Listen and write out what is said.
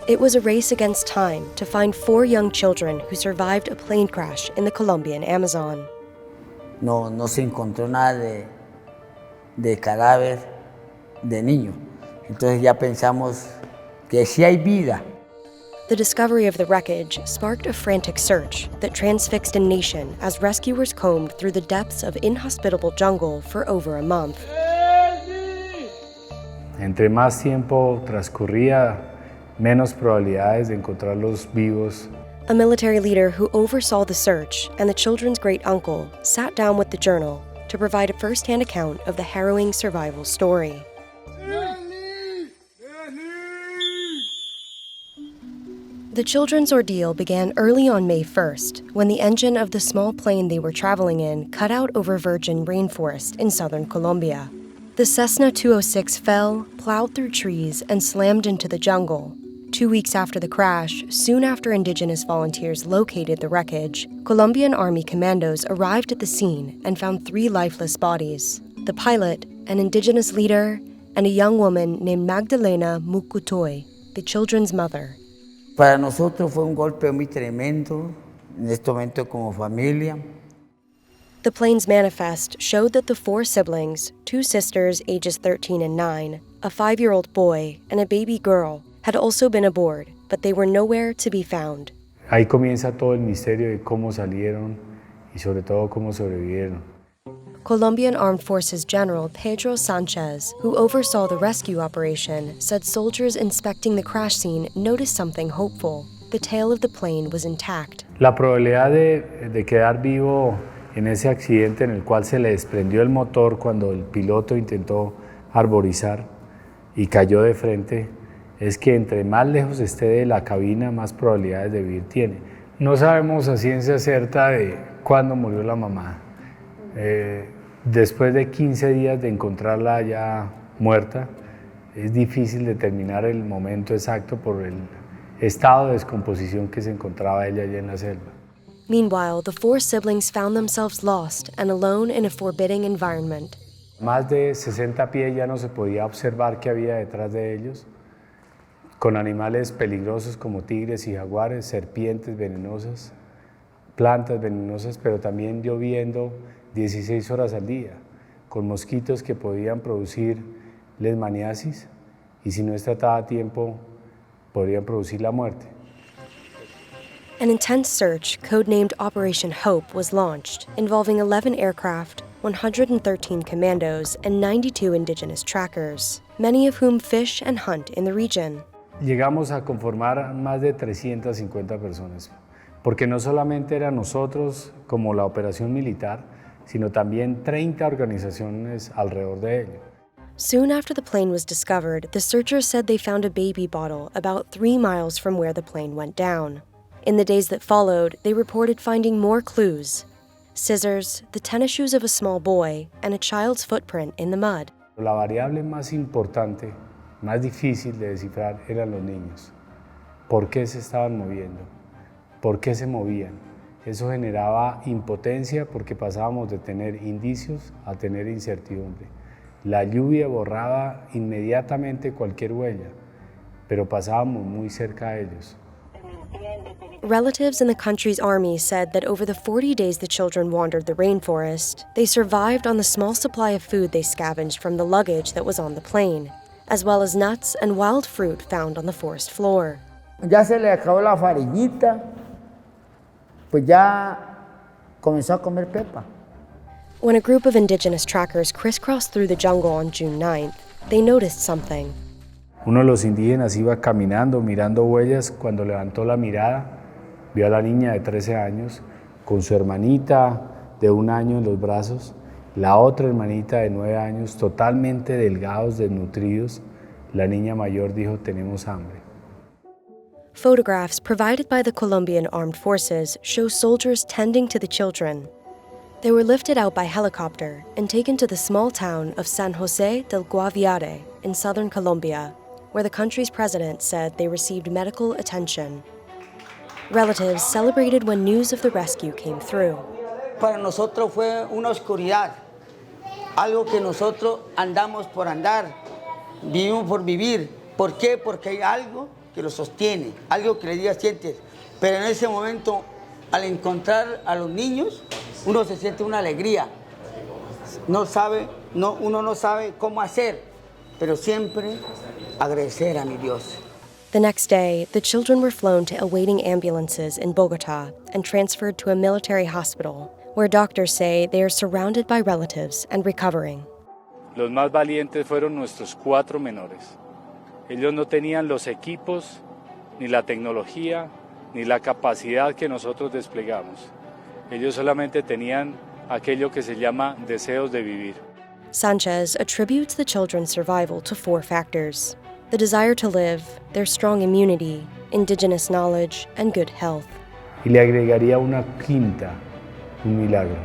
It was a race against time to find 4 young children who survived a plane crash in the Colombian Amazon. No se encontró nada de cadáver de niño. Entonces ya pensamos que sí hay vida. The discovery of the wreckage sparked a frantic search that transfixed a nation as rescuers combed through the depths of inhospitable jungle for over a month. Entre más tiempo transcurría, menos probabilidades de encontrarlos vivos. A military leader who oversaw the search and the children's great-uncle sat down with the Journal to provide a first-hand account of the harrowing survival story. The children's ordeal began early on May 1st, when the engine of the small plane they were traveling in cut out over virgin rainforest in southern Colombia. The Cessna 206 fell, plowed through trees, and slammed into the jungle. 2 weeks after the crash, soon after indigenous volunteers located the wreckage, Colombian Army commandos arrived at the scene and found 3 lifeless bodies: the pilot, an indigenous leader, and a young woman named Magdalena Mucutoy, the children's mother. Para nosotros fue un golpe muy tremendo, en este momento como familia. The plane's manifest showed that the 4 siblings, 2 sisters ages 13 and 9, a 5-year-old boy, and a baby girl, had also been aboard, but they were nowhere to be found. Ahí comienza todo el misterio de cómo salieron y sobre todo cómo sobrevivieron. Colombian Armed Forces General Pedro Sanchez, who oversaw the rescue operation, said soldiers inspecting the crash scene noticed something hopeful. The tail of the plane was intact. La probabilidad de quedar vivo en ese accidente en el cual se le desprendió el motor cuando el piloto intentó arborizar y cayó de frente es que entre más lejos esté de la cabina, más probabilidades de vivir tiene. No sabemos a ciencia cierta de cuándo murió la mamá. Después de 15 días de encontrarla ya muerta, es difícil determinar el momento exacto por el estado de descomposición que se encontraba ella allá en la selva. Meanwhile, the 4 siblings found themselves lost and alone in a forbidding environment. Más de 60 pies ya no se podía observar qué había detrás de ellos, con animales peligrosos como tigres y jaguares, serpientes venenosas, plantas venenosas, pero también lloviendo 16 horas al día, con mosquitos que podían producir leishmaniasis y si no es tratada a tiempo, podrían producir la muerte. An intense search, codenamed Operation Hope, was launched, involving 11 aircraft, 113 commandos, and 92 indigenous trackers, many of whom fish and hunt in the region. Llegamos a conformar más de 350 personas, porque no solamente eran nosotros como la operación militar, sino también 30 organizaciones alrededor de ello. Soon after the plane was discovered, the searchers said they found a baby bottle about 3 miles from where the plane went down. In the days that followed, they reported finding more clues: scissors, the tennis shoes of a small boy, and a child's footprint in the mud. La variable más importante, más difícil de descifrar eran los niños. ¿Por qué se estaban moviendo? ¿Por qué se movían? Eso generaba impotencia porque pasábamos de tener indicios a tener incertidumbre. La lluvia borraba inmediatamente cualquier huella, pero pasábamos muy cerca de ellos. Relatives in the country's army said that over the 40 days the children wandered the rainforest, they survived on the small supply of food they scavenged from the luggage that was on the plane, as well as nuts and wild fruit found on the forest floor. Ya se le acabó la farillita, pues ya comenzó a comer pepa. When a group of indigenous trackers crisscrossed through the jungle on June 9th, they noticed something. Uno de los indígenas iba caminando, mirando huellas, cuando levantó la mirada, vio a la niña de 13 años con su hermanita de 1 año en los brazos, la otra hermanita de 9 años, totalmente delgados, desnutridos. La niña mayor dijo, tenemos hambre. Photographs provided by the Colombian Armed Forces show soldiers tending to the children. They were lifted out by helicopter and taken to the small town of San José del Guaviare in southern Colombia, where the country's president said they received medical attention. Relatives celebrated when news of the rescue came through. Para nosotros fue una oscuridad, algo que nosotros andamos por andar, vivimos por vivir. ¿Por qué? Porque hay algo que lo sostiene, algo que le diga sientes. Pero en ese momento, al encontrar a los niños, uno se siente una alegría. Uno no sabe cómo hacer, pero siempre agradecer a mi Dios. The next day, the children were flown to awaiting ambulances in Bogota and transferred to a military hospital, where doctors say they are surrounded by relatives and recovering. Los más valientes fueron nuestros 4 menores. Ellos no tenían los equipos, ni la tecnología, ni la capacidad que nosotros desplegamos. Ellos solamente tenían aquello que se llama deseos de vivir. Sanchez attributes the children's survival to 4 factors: the desire to live, their strong immunity, indigenous knowledge, and good health. Y le agregaría una quinta, un milagro.